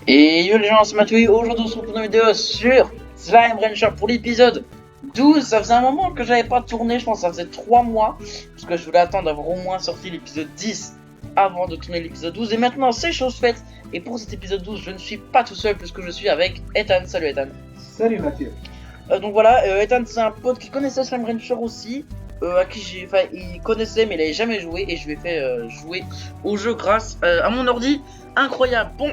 Et yo les gens, c'est Mathieu. Aujourd'hui on se retrouve dans une vidéo sur Slime Rancher pour l'épisode 12. Ça faisait un moment que j'avais pas tourné, je pense que ça faisait 3 mois. Parce que je voulais attendre d'avoir au moins sorti l'épisode 10 avant de tourner l'épisode 12. Et maintenant c'est chose faite. Et pour cet épisode 12, je ne suis pas tout seul puisque je suis avec Ethan. Salut Ethan. Salut Mathieu. Donc voilà, Ethan c'est un pote qui connaissait Slime Rancher aussi. À qui il connaissait mais il avait jamais joué. Et je lui ai fait jouer au jeu grâce à mon ordi. Incroyable. Bon,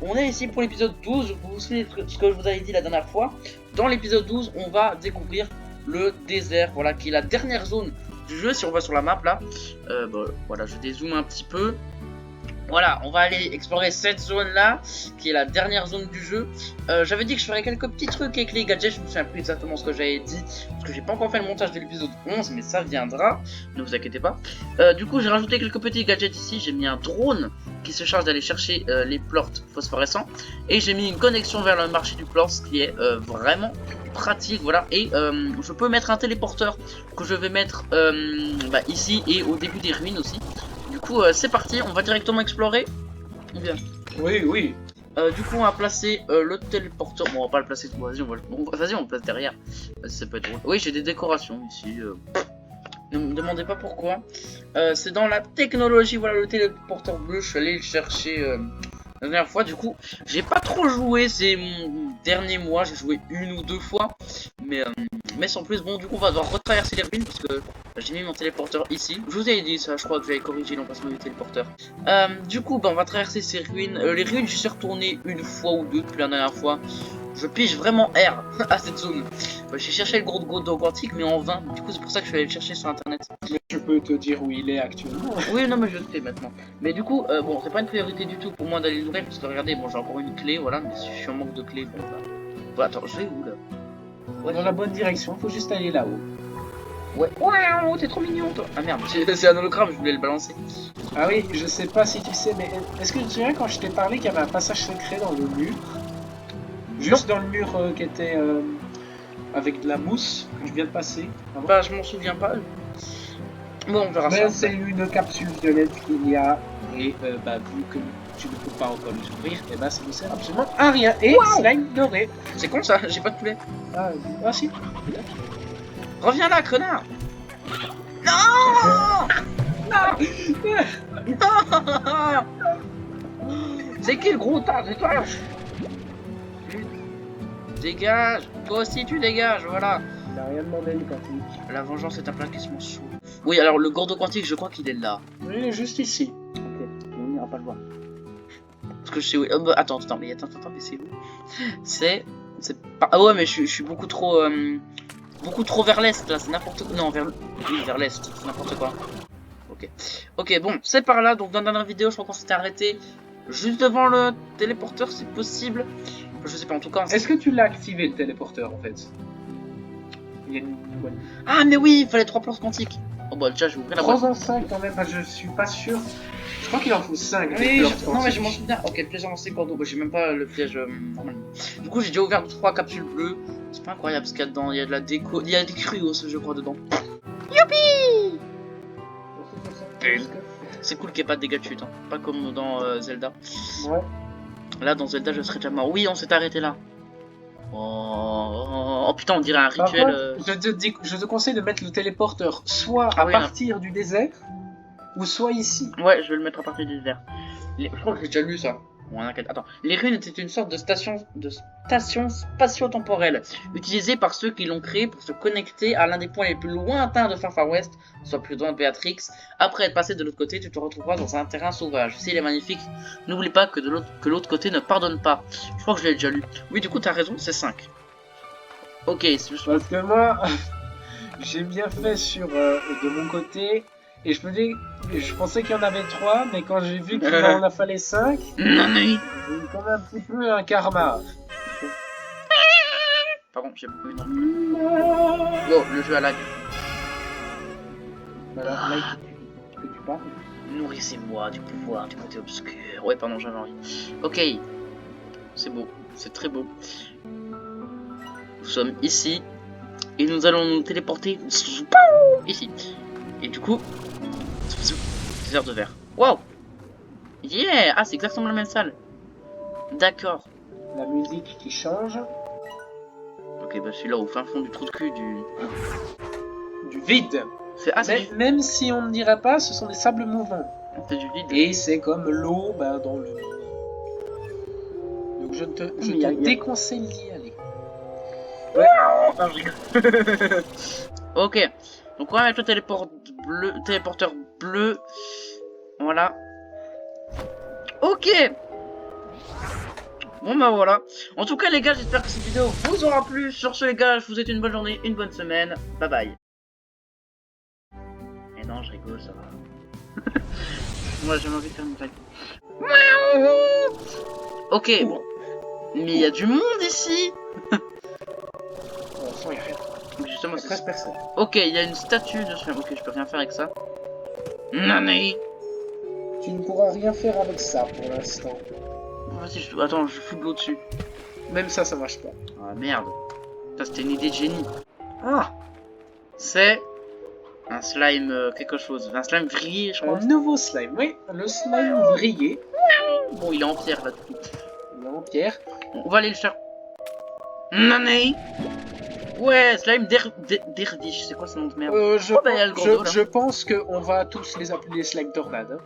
on est ici pour l'épisode 12, vous vous souvenez de ce que je vous avais dit la dernière fois. Dans l'épisode 12, on va découvrir le désert, voilà, qui est la dernière zone du jeu. Si on va sur la map là, voilà, je dézoome un petit peu. Voilà, on va aller explorer cette zone là, qui est la dernière zone du jeu. J'avais dit que je ferais quelques petits trucs avec les gadgets, je me souviens plus exactement ce que j'avais dit, parce que j'ai pas encore fait le montage de l'épisode 11, mais ça viendra, ne vous inquiétez pas. Du coup, j'ai rajouté quelques petits gadgets ici, j'ai mis un drone qui se charge d'aller chercher les plorts phosphorescents, et j'ai mis une connexion vers le marché du plort, ce qui est vraiment pratique, voilà. Et je peux mettre un téléporteur que je vais mettre ici et au début des ruines aussi. Du coup, c'est parti, on va directement explorer. Bien. Oui, oui. Du coup, on va placer le téléporteur. Bon, on va pas le placer tout. Vas-y, on le place derrière. Vas-y, ça peut être drôle. Oui, j'ai des décorations ici. Ne me demandez pas pourquoi. C'est dans la technologie. Voilà le téléporteur bleu. Je suis allé le chercher la dernière fois. Du coup, j'ai pas trop joué ces derniers mois. J'ai joué 1 ou 2 fois. Mais sans plus, bon, du coup, on va devoir retraverser les ruines parce que j'ai mis mon téléporteur ici. Je vous ai dit ça, je crois que j'avais corrigé l'emplacement du téléporteur. Du coup, on va traverser ces ruines. Les ruines, je suis retourné 1 fois ou 2 depuis la dernière fois. Je pige vraiment R à cette zone. J'ai cherché le gros de quantique, mais en vain. Du coup, c'est pour ça que je suis allé le chercher sur internet. Mais je peux te dire où il est actuellement. Oui, non, mais je le fais maintenant. Mais du coup, bon, c'est pas une priorité du tout pour moi d'aller l'ouvrir parce que regardez, bon, j'ai encore une clé, voilà, mais si je suis en manque de clé, bon, bah, attends, je vais où là? Ouais, dans la bonne direction, faut juste aller là-haut. Ouais, wow, t'es trop mignon toi. Ah merde, c'est un hologramme, je voulais le balancer. Ah oui, je sais pas si tu sais, mais est-ce que tu te souviens quand je t'ai parlé qu'il y avait un passage secret dans le mur? Juste dans le mur qui était avec de la mousse que je viens de passer. Bah, je m'en souviens pas. Bon, on verra ça. Mais c'est une capsule violette qu'il y a, et vu que tu ne peux pas encore les ouvrir, et bah ça ne sert absolument à rien. Et slime doré. C'est con ça, j'ai pas de poulet. Ah si. Reviens là, connard. Non. Non. C'est qui le gros tas? C'est toi? Dégage. Toi aussi tu dégages, voilà. Il n'a rien demandé le quantique. La vengeance est un plat qui se mange chaud. Oui, alors le gordo quantique, je crois qu'il est là. Oui, il est juste ici. Ok, on n'ira pas le voir. Parce que je sais où. Attends, mais c'est où? C'est pas. Ah ouais, mais je suis beaucoup trop vers l'est là, c'est n'importe quoi. Non, vers l'est, c'est n'importe quoi. Ok, bon, c'est par là. Donc dans la dernière vidéo, je crois qu'on s'était arrêté juste devant le téléporteur, c'est possible. Je sais pas, en tout cas. Est-ce que tu l'as activé le téléporteur en fait? Il y a une... Ah mais oui, il fallait 3 plantes quantiques. Oh bah déjà, je vais ouvrir la boîte. 3 en 5 quand même, je suis pas sûr. Je crois qu'il en faut 5. Oui, non mais je m'en souviens. Ok, piège avancé cordeau. Bah, j'ai même pas le piège normal. Du coup, j'ai déjà ouvert 3 capsules bleues. C'est pas incroyable ce qu'il y a dedans. Il y a de la déco. Il y a des cruos, je crois, dedans. Youpi! C'est cool qu'il n'y ait pas de dégâts de chute. Hein. Pas comme dans Zelda. Ouais. Là, dans Zelda, je serais déjà mort. Oui, on s'est arrêté là. Oh putain, on dirait un rituel. Je te conseille de mettre le téléporteur soit à partir du désert ou soit ici. Ouais, je vais le mettre à partir du désert. Je crois que j'ai déjà lu ça. Bon, attends. Les ruines étaient une sorte de station spatio-temporelle, utilisée par ceux qui l'ont créée pour se connecter à l'un des points les plus lointains de Far Far West, soit plus loin de Béatrix. Après être passé de l'autre côté, tu te retrouveras dans un terrain sauvage. S'il est magnifique, n'oublie pas que l'autre côté ne pardonne pas. Je crois que je l'ai déjà lu. Oui, du coup, t'as raison, c'est 5. Ok, c'est juste... Parce que moi, j'ai bien fait sur de mon côté. Et je pensais qu'il y en avait 3, mais quand j'ai vu qu'il en a fallu 5, j'ai comme un petit peu un karma. Pardon, j'ai beaucoup une Oh, le jeu à lag. Voilà, là que tu parles. Nourrissez-moi du pouvoir du côté obscur. Ouais, pardon, j'avais envie. Ok, c'est beau, c'est très beau. Nous sommes ici, et nous allons nous téléporter ici. Et du coup... Désert de verre. Wow. Yeah. Ah, c'est exactement la même salle. D'accord. La musique qui change. Ok, bah celui-là au fin fond du trou de cul Du vide. Ah, Mais, même si on ne dirait pas, ce sont des sables mouvants. C'est du vide. Et c'est comme l'eau dans le... Donc je te déconseille d'y aller. Ouais. Ah, je rigole. Ok. Donc on va mettre le téléporteur bleu. Voilà. Ok. Bon bah voilà. En tout cas les gars, j'espère que cette vidéo vous aura plu. Sur ce les gars, je vous souhaite une bonne journée, une bonne semaine. Bye bye. Et non, je rigole, ça va. Moi j'ai envie de faire une blague. Ok, bon. Mais il y a du monde ici. Il y a rien. Justement, c'est 13 personnes. Ok, il y a une statue de ce... Ok, je peux rien faire avec ça. Nani. Tu ne pourras rien faire avec ça pour l'instant. Vas-y, attends, je fous de l'eau dessus. Même ça, ça marche pas. Ah merde. Ça c'était une idée de génie. Ah. C'est un slime quelque chose. Un slime vrillé, je crois. Un nouveau slime, oui. Le slime vrillé. Bon, il est en pierre là du coup. Il est en pierre. On va aller le chercher. Nani. Ouais, slime d'Erdiche. C'est quoi ce nom de merde? Je pense qu'on va tous les appeler slime tornade.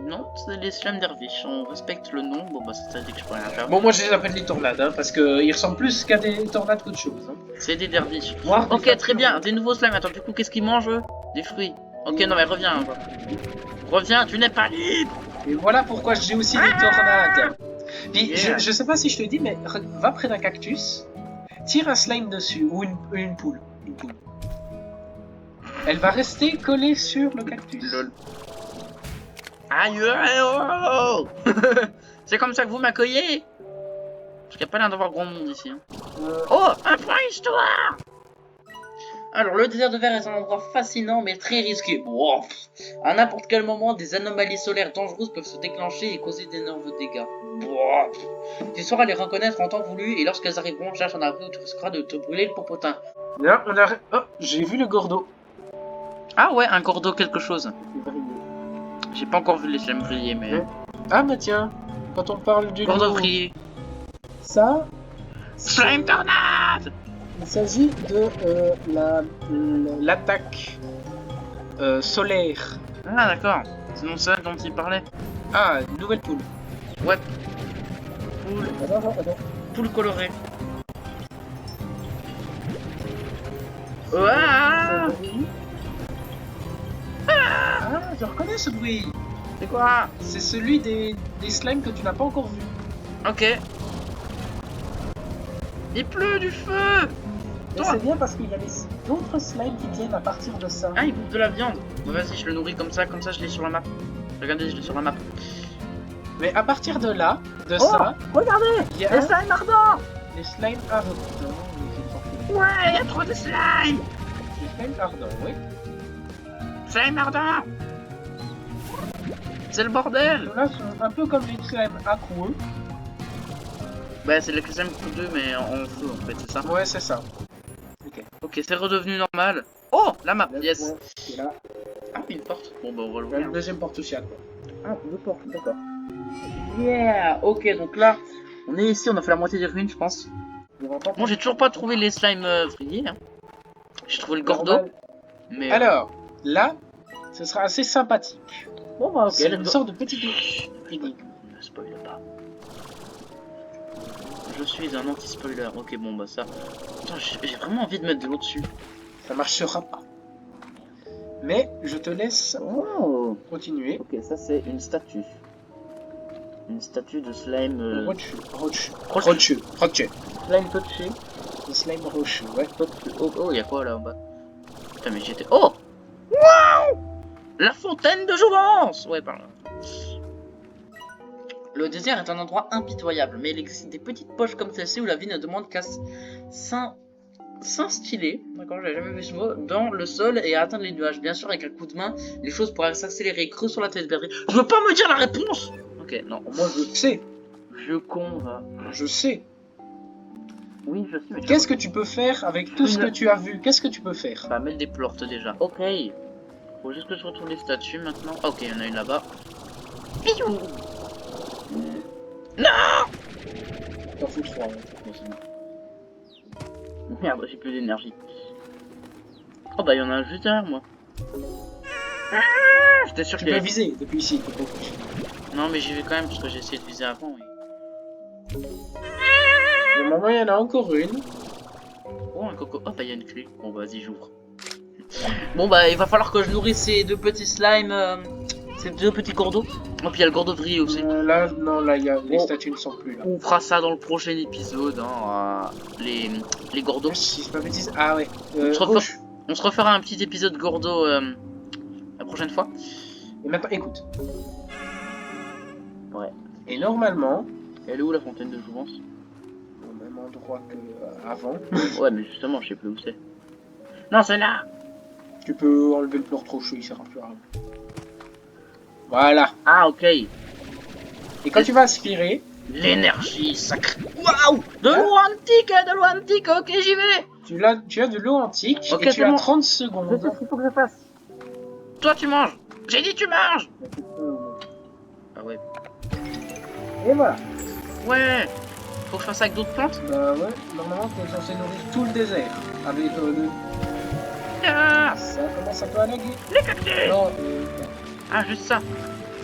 Non, c'est les slime d'Erdiche. On respecte le nom. Bon bah ça dit que je peux rien faire. Bon, moi je les appelle les tornades, hein, parce qu'ils ressemblent plus qu'à des tornades qu'autre chose. Hein. C'est des derviches. Ok, très bien. Des nouveaux slimes. Attends, du coup, qu'est-ce qu'ils mangent? Des fruits. Ok, non mais reviens. Reviens, tu n'es pas libre. Et voilà pourquoi j'ai aussi des tornades. Puis, je sais pas si je te dis, mais va près d'un cactus, tire un slime dessus, ou une poule. Elle va rester collée sur le cactus. Lol. Aïe, oh. C'est comme ça que vous m'accueillez? Parce qu'il n'y a pas l'air d'avoir grand monde ici. Hein. Oh, un point histoire. Alors, le désert de verre est un endroit fascinant mais très risqué. Wow. À n'importe quel moment, des anomalies solaires dangereuses peuvent se déclencher et causer d'énormes dégâts. Wow. Tu sauras les reconnaître en temps voulu et lorsqu'elles arriveront, cherche un abri où tu risqueras de te brûler le popotin. Là, on a... Oh, j'ai vu le gordo. Ah ouais, un gordo quelque chose. J'ai pas encore vu les slimes vrillés, mais... Ah bah tiens, quand on parle du gordo vrillé. Ça... Slime tornade. Il s'agit de l'attaque solaire. Ah d'accord, c'est non ça dont il parlait. Ah, une nouvelle poule. Ouais. Poule. Attends. Poule colorée. Ah, je reconnais ce bruit. c'est quoi? C'est celui des slimes que tu n'as pas encore vu. Ok. Il pleut du feu. C'est bien parce qu'il y a d'autres slimes qui viennent à partir de ça. Ah, il bouffe de la viande. Bon, vas-y, je le nourris comme ça je l'ai sur la map. Regardez, je l'ai sur la map. Mais à partir de là, ça... Regardez, il y a les slimes ardents. Les slimes ardents. Ouais, il y a trop de slimes. Les slimes ardents, oui. Slime ardent. C'est le bordel. Là, sont un peu comme les slimes aqueux. Bah, c'est le slime 2 mais en feu en fait, c'est ça? Ouais, c'est ça. Ok, c'est redevenu normal. Oh, la map, yes. Et là, Ah, une porte. Bon, bah, on va la l'ouvrir. deuxième porte aussi à quoi. Ah, deux portes, d'accord. Yeah, ok, donc là, on est ici, on a fait la moitié des ruines, je pense. Bon, j'ai toujours pas trouvé les slimes vrillés. Hein. J'ai trouvé le gordo. Mais... Alors, là, ce sera assez sympathique. Bon, bah, ok. C'est une sorte de petit... Ne spoil pas. Je suis un anti-spoiler. Ok, bon, bah ça... Putain, j'ai vraiment envie de mettre de l'eau dessus. Ça marchera pas. Mais je te laisse continuer. Ok, ça c'est une statue. Une statue de slime... Rocheux. Slime touché. Le slime rocheux, ouais. Oh, y'a quoi là en bas? Putain, mais j'étais... Oh! Waouh! La fontaine de jouvence! Ouais, par là. Le désert est un endroit impitoyable, mais il existe des petites poches comme celle-ci où la vie ne demande qu'à s'instiller, d'accord, j'avais jamais vu ce mot, dans le sol et à atteindre les nuages. Bien sûr, avec un coup de main, les choses pourraient s'accélérer. Creux sur la tête, Berry. Je veux pas me dire la réponse! Ok, non. Moi, je sais. Je con, va. Je sais. Oui, je sais, mais... Qu'est-ce que tu peux faire avec tout ce que tu as vu? Qu'est-ce que tu peux faire? Bah, mettre des plantes déjà. Ok. Faut juste que je retrouve les statues maintenant. Ok, il y en a une là-bas. Piou! Non! 3. Ouais. Bon, c'est bon. Merde, j'ai plus d'énergie. Oh bah, il y en a un juste derrière moi. Ah, j'étais sûr Tu qu'il y peux avait... viser depuis ici. Non, mais j'y vais quand même parce que j'ai essayé de viser avant. Oui. Normalement, il y en a encore une. Oh, un coco. Oh, bah, il y a une clé. Bon, bah, vas-y, j'ouvre. Bon, bah, il va falloir que je nourrisse ces deux petits slimes. Ces deux petits cordeaux. Oh, puis il y a le cordeau vrillé aussi. Là, non, là, les statues ne sont plus là. On fera ça dans le prochain épisode. Hein, les gordos. Si je pas bêtise. Ah ouais. On se refera un petit épisode gordo la prochaine fois. Et maintenant, écoute. Ouais. Et normalement. Elle est où la fontaine de jouvence? Au même endroit que avant. Ouais, mais justement, je sais plus où c'est. Non, c'est là. Tu peux enlever le pleur trop chaud, il sert plus à rien. Voilà. Ah, ok. Et quand tu vas aspirer. L'énergie sacrée. Waouh! De l'eau antique, ok, j'y vais. Tu as de l'eau antique okay, et tu as bon. 30 secondes. Je sais ce qu'il faut que je fasse. Toi, tu manges. J'ai dit tu manges. Ah ouais. Et voilà. Ouais. Faut que je fasse avec d'autres plantes? Bah ouais, normalement t'es censé nourrir tout le désert. Avec Ah, ça commence un peu à laguer. les cactus. Non, Ah, juste ça.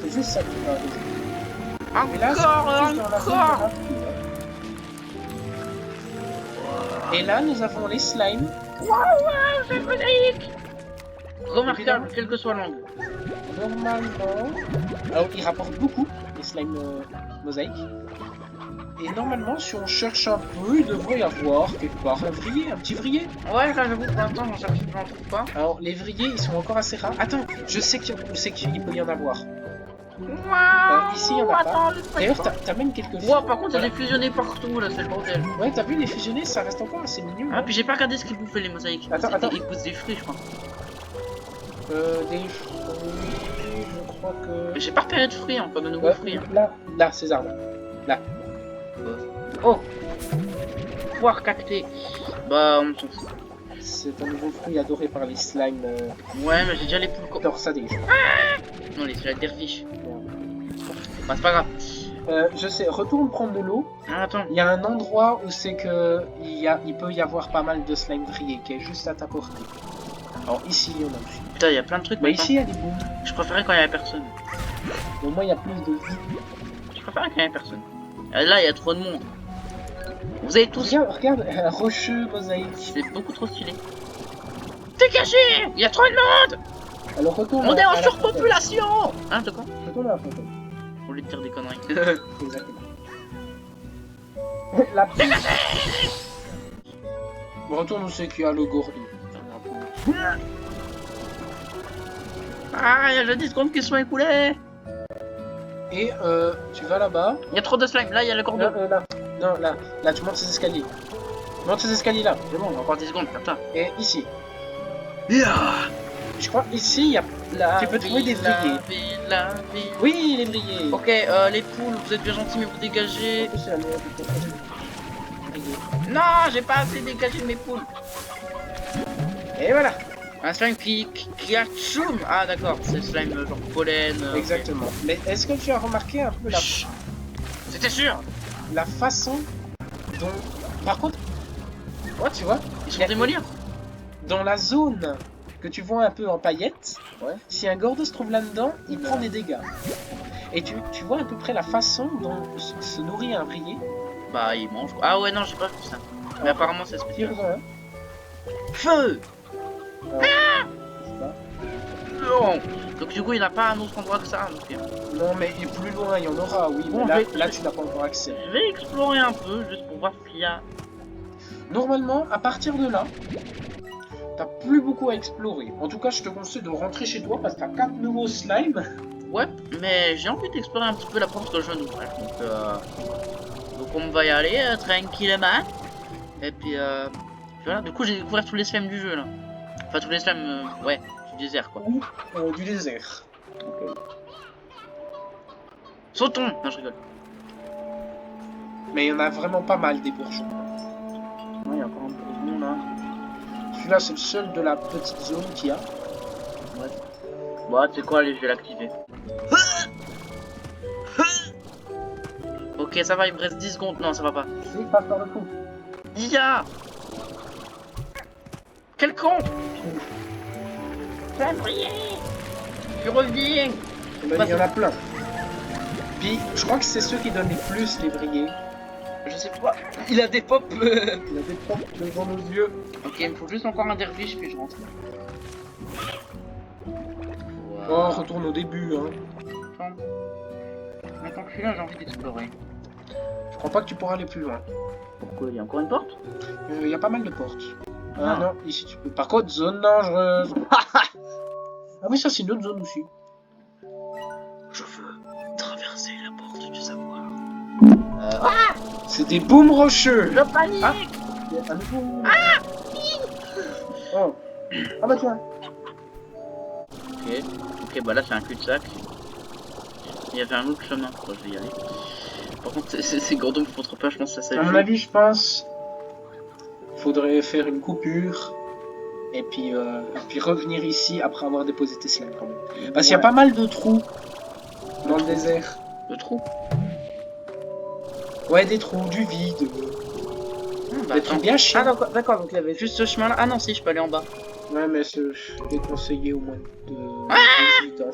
c'est juste ça qui va arriver. Et là, Encore. Et là, nous avons les slimes. Waouh, c'est mosaïque. Remarquable, quel que soit l'angle. Normalement... Alors, ils rapportent beaucoup, les slimes mosaïques. Et normalement, si on cherche un peu, il devrait y avoir quelque part un vrillé, un petit vrillé. Ouais, là j'avoue, pour l'instant j'en cherche, j'en trouve pas. Alors, les vrillés, ils sont encore assez rares. Attends, je sais qu'il peut y en avoir. Waouh. Ici, il y en a pas. D'ailleurs, t'as même quelques... Ouais, par contre, il y a des fusionnés partout, là, c'est le bordel. Ouais, t'as vu, les fusionnés, ça reste encore assez mignon. Ah, puis j'ai pas regardé ce qu'ils bouffaient les mosaïques. Attends. Ils poussent des fruits, je crois. Des fruits, je crois que... Mais j'ai pas repéré de fruits, encore de nouveaux fruits. Hein. Là, ces arbres. Là. Oh, poire cactée. Bah, on s'en fout. C'est un nouveau fruit adoré par les slimes. Ouais, mais j'ai déjà les poules. Torsadés. Non, les derviches. Bah, c'est pas grave. Je sais, retourne prendre de l'eau. Ah, attends. Il y a un endroit où c'est que il peut y avoir pas mal de slime vrillés qui est juste à ta portée. Alors ici, il y en a aussi. Putain, il y a plein de trucs. Mais maintenant. ici, il y a des boules. Je préférais quand il y avait personne. Au moins, il y a plus de vie. Je préférais quand il y avait personne. Là, il y a trop de monde. Vous avez tous. Regarde, un rocheux mosaïque. C'est beaucoup trop stylé. T'es caché. Il y a trop de monde. Alors retourne. On est en surpopulation. Hein, de quoi? Retourne à la fontaine. Pour lui dire des conneries. Exactement. La pluie. Bon, retourne où c'est qu'il y a le gordo. Ah, il y a déjà 10 secondes qui sont écoulées. Et tu vas là-bas. Il y a trop de slime. Là, il y a le cordeau. Là. Non, là, tu montes ces escaliers. Monte ces escaliers là. C'est bon, on a encore 10 secondes, comme ça. Et ici. Yeah. Je crois ici, il y a... tu peux trouver des vrillés. Oui, les vrillés. Ok, les poules, vous êtes bien gentils, mais vous dégagez. Non, j'ai pas assez dégagé de mes poules. Et voilà. Un slime qui a tchoum. Ah d'accord, c'est slime genre pollen. Exactement. Okay. Mais est-ce que tu as remarqué un peu la... C'était sûr. La façon dont... Par contre... Ouais, tu vois, ils sont démolir. Dans la zone que tu vois un peu en paillettes, ouais. Si un gordo se trouve là-dedans, il prend des dégâts. Et tu vois à peu près la façon dont se nourrit un vrillé. Bah, il mange quoi. Ah ouais, non, j'ai pas vu ça. Mais apparemment, c'est spécial. Feu. Ah non. Donc du coup, il n'a pas un autre endroit que ça. Donc... Non, mais plus loin, il y en aura, oui. Bon, là, tu n'as pas encore accès. Je vais explorer un peu, juste pour voir ce qu'il y a. Normalement, à partir de là, t'as plus beaucoup à explorer. En tout cas, je te conseille de rentrer chez toi parce que t'as 4 nouveaux slimes. Ouais, mais j'ai envie d'explorer un petit peu la porte que je viens d'ouvrir. Donc on va y aller tranquillement. Et puis voilà, du coup j'ai découvert tous les slimes du jeu là. Enfin tous les slimes, ouais, du désert quoi. Ou du désert. Okay. Sautons. Non, je rigole. Mais il y en a vraiment pas mal des bourgeons. Non, il y a encore un peu de monde là. Celui-là c'est le seul de la petite zone qu'il y a. Ouais. Bon, tu sais quoi, allez, je vais l'activer. Ok, Ok, ça va, il me reste 10 secondes. Non, ça va pas. Si, passe par le coup. Ya. Quel con. Février. Je reviens. Ben, il y en a plein. Puis, je crois que c'est ceux qui donnent les plus, les vrillés. Je sais pas. Il a des pop. Il y a des pompes devant nos yeux. Ok, il me faut juste encore un derviche, puis je rentre. Oh, on retourne au début, hein. Maintenant que je suis là, j'ai envie d'explorer. Je crois pas que tu pourras aller plus loin. Pourquoi? Il y a encore une porte? Il y a pas mal de portes. Ah. Non, ici tu peux. Par contre, zone dangereuse. Ah oui, ça c'est une autre zone aussi. Je veux traverser la porte du savoir. C'est des booms rocheux. Je panique. Ah, il y a un nouveau. Oh. Ah bah tiens. Ok, bah là c'est un cul-de-sac. Il y avait un autre chemin. Bon, je vais y aller. Par contre, ces gordons me font trop peur, je pense que ça À mon avis, je pense. Faudrait faire une coupure. Et puis revenir ici après avoir déposé tes slimes quand même. Parce qu'il y a pas mal de trous dans le désert. Le trou. Ouais, des trous, du vide. Des trucs bien chiants. Ah d'accord, donc il y avait juste ce chemin là. Ah non, si, je peux aller en bas. Ouais, mais c'est déconseillé au moins de 18 ans.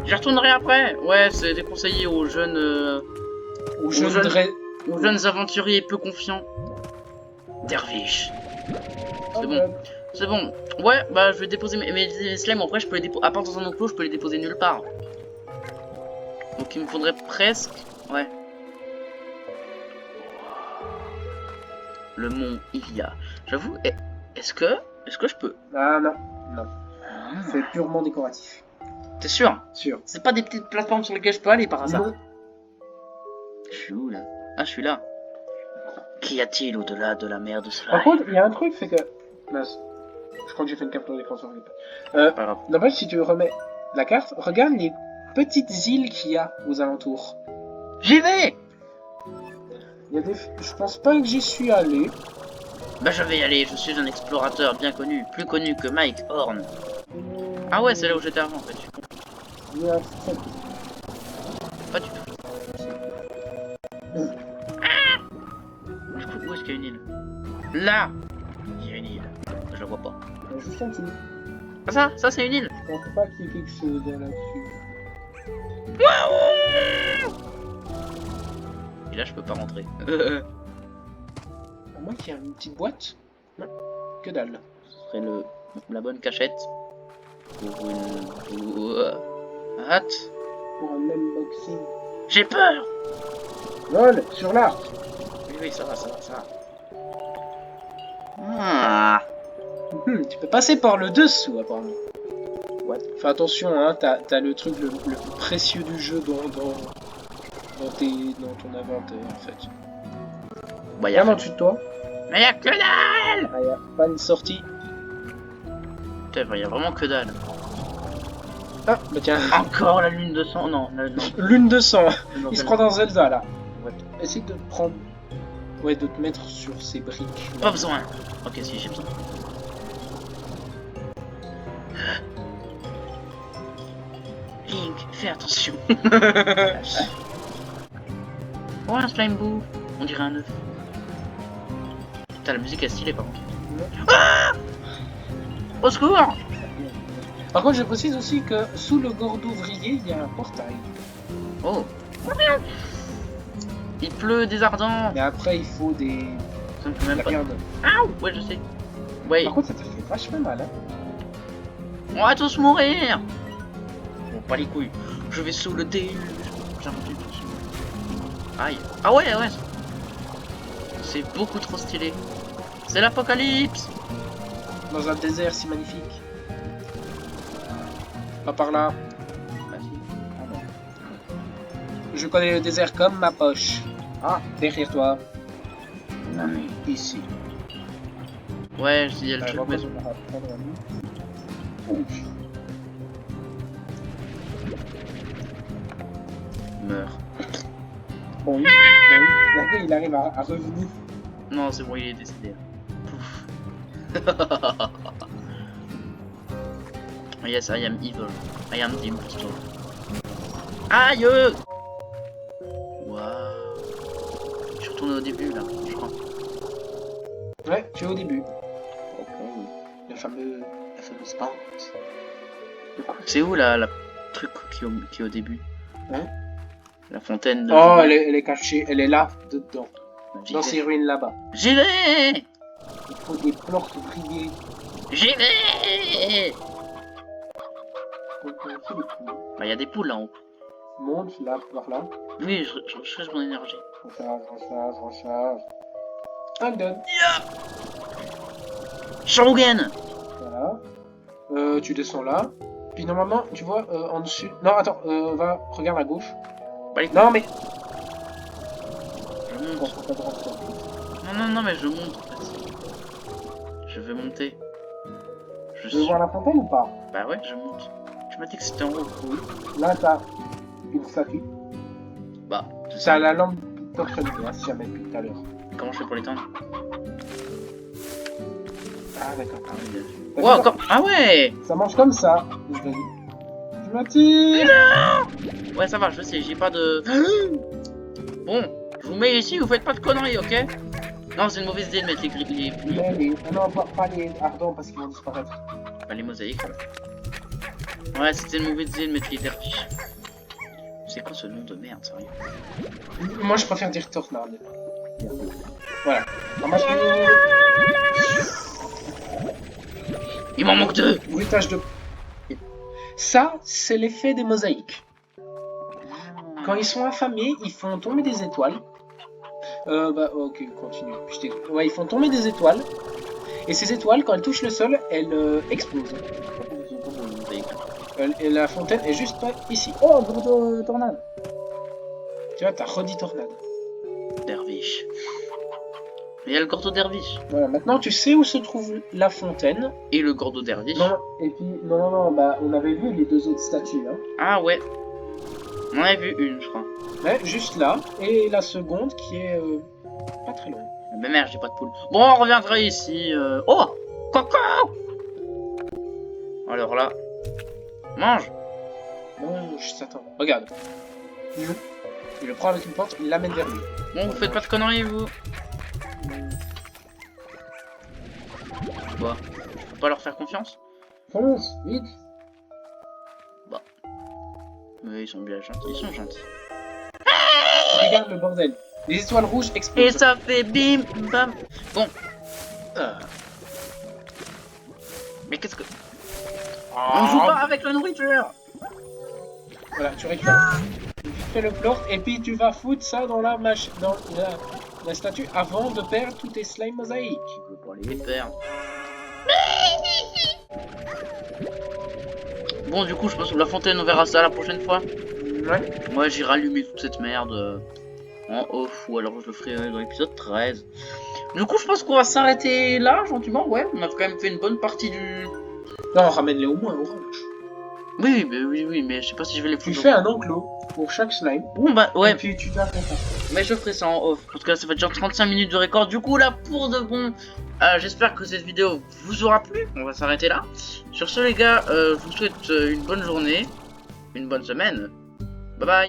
J'y retournerai après. Ouais, c'est déconseillé aux jeunes... Ou aux jeunes aventuriers peu confiants. Derviche. C'est bon. C'est bon. Ouais, bah je vais déposer mes slimes. Après, je peux les déposer. À part dans un enclos, je peux les déposer nulle part. Donc il me faudrait presque. Ouais. Le mont Ilia. J'avoue, est-ce que je peux? Ah non, non. C'est purement décoratif. T'es sûr? Sûr. C'est pas des petites plateformes sur lesquelles je peux aller par hasard? Non. Je suis où là? Ah, je suis là. Qu'y a-t-il au-delà de la mer de Slime? Par contre, il y a un truc, c'est que... Mince. Je crois que j'ai fait une capture d'écran sur le Pas grave. D'abord, si tu remets la carte, regarde les petites îles qu'il y a aux alentours. J'y vais! Il y a des... Je pense pas que j'y suis allé. Bah je vais y aller, je suis un explorateur bien connu, plus connu que Mike Horn. Ah ouais, c'est là où j'étais avant en fait. Il y a... Pas du tout. Où est-ce qu'il y a une île? Là! Il y a une île. Je la vois pas. Juste en dessous. Ah ça c'est une île! Je pense pas qu'il y ait quelque chose là-dessus. Et là je peux pas rentrer. À moins qu'il y ait une petite boîte. Non. Que dalle. Ce serait la bonne cachette. Pour une... hâte. Pour un unboxing. J'ai peur! LOL, sur là. Oui, ça va. Ah. Tu peux passer par le dessous, apparemment. Ouais. Fais attention, hein, t'as le truc le plus précieux du jeu dans ton inventaire, en fait. Bah, y'a en dessus de toi. Mais y'a que dalle! Ah, y'a pas une sortie. Putain, y'a vraiment que dalle. Ah, bah tiens. Encore la lune de sang? Non, non. Lune de sang. Non, Il se croit dans Zelda, là. Ouais. Essaye de te prendre... Ouais, de te mettre sur ces briques. Pas besoin. Ok, si, j'ai besoin. Link, fais attention. Oh, un slime boo. On dirait un œuf. Putain, la musique est stylée par contre. Ah! Au secours! Par contre, je précise aussi que sous le gordo ouvrier, il y a un portail. Oh. Il pleut des ardents. Mais après, il faut des... Ça me fait même pas. Regarde. Ah, ouais, je sais. Ouais. Par contre, ça te fait vachement mal, hein. On va tous mourir. Bon, pas les couilles. Je vais sous le déluge. J'invente une potion. Aïe. Ah ouais. C'est beaucoup trop stylé. C'est l'apocalypse. Dans un désert si magnifique. Pas par là. Bah si. Ah bon. Je connais le désert comme ma poche. Ah, derrière toi. Non mais... Ici. Ouais, je dis, il y a le truc maison. Meurs. Bon, oui. Il arrive à revenir. Non, c'est bon, il est décédé. Pouf. Yes, I am evil. I am the impostor. Aïe! Waouh! retourner au début là, je crois. Ouais, tu es au début. Ok. La fameuse pente. C'est où la truc qui est au début? Hein? La fontaine de... Oh, elle est cachée, elle est là, dedans. Dans ces ruines là-bas. J'y vais. Il faut des portes privées. J'y vais. Bah, y a des poules en haut. Monte là, par là. Oui, je recharge mon énergie. Recharge. Un donne. Shogun. Voilà. Tu descends là. Puis normalement, tu vois, en dessus... Non, attends, regarde à gauche. Bah, non, mais... Je monte. Non, mais je monte en fait. Je vais monter. Tu veux voir la fontaine ou pas? Bah ouais, je monte. Tu m'as dit que c'était en haut. Oui. Là, t'as une statue. Bah, ça a la lampe torchonnée, hein, si jamais depuis tout à l'heure. Comment je fais pour l'éteindre? Ah, d'accord. Wow, ah ouais. Ça marche comme ça. Je m'attire. Ouais, ça va, je sais, j'ai pas de... Bon, je vous mets ici, vous faites pas de conneries, ok? Non, c'est une mauvaise idée de mettre les grilles. Non, pas les ardents parce qu'ils vont disparaître. Pas les mosaïques. Ouais, c'était une mauvaise idée de mettre les derviches. C'est quoi ce nom de merde, sérieux? Moi, je préfère dire tornade. Voilà. Il m'en manque 2. Bruitage de... Ça, c'est l'effet des mosaïques. Quand ils sont affamés, ils font tomber des étoiles. Ok, continue. Ouais, ils font tomber des étoiles. Et ces étoiles, quand elles touchent le sol, elles explosent. Et la fontaine est juste pas ici. Oh, gros tornade. Tu vois, t'as redit tornade. Derviche. Il y a le gordo derviche. Voilà, maintenant tu sais où se trouve la fontaine. Et le gordo derviche. Non, et puis, non, bah, on avait vu les deux autres statues. Hein. Ah ouais. On en avait vu une, je crois. Ouais, juste là. Et la seconde qui est pas très loin. Mais merde, j'ai pas de poule. Bon, on reviendra ici. Oh, coco. Alors là, mange. Mange, Satan. Regarde. Il le prend avec une plante, il l'amène vers lui. Bon, vous faites pas de conneries, vous. Quoi? Je peux pas leur faire confiance? Fonce, vite. Bah. Mais ils sont bien gentils. Ils sont gentils. Regarde le bordel. Les étoiles rouges explosent. Et ça fait bim bam. Bon. Mais qu'est-ce que... On joue pas avec la nourriture. Voilà, tu récupères. Tu fais le plort et puis tu vas foutre ça dans la statue avant de perdre tous tes slimes mosaïques. Je veux pas les perdre. Bon, du coup, je pense que la fontaine, on verra ça la prochaine fois. Ouais. Moi, j'ai rallumé toute cette merde en off, ou alors je le ferai dans l'épisode 13. Du coup, je pense qu'on va s'arrêter là, gentiment. Ouais, on a quand même fait une bonne partie du... Non, ramène-les au moins orange. Oui, mais je sais pas si je vais les foutre. Tu fais un enclos pour chaque slime. Bon, bah, ouais. Et puis tu dois faire ça. Mais je ferai ça en off, parce que là, ça fait déjà 35 minutes de record. Du coup, là, pour de bon, j'espère que cette vidéo vous aura plu. On va s'arrêter là. Sur ce, les gars, je vous souhaite une bonne journée, une bonne semaine. Bye bye.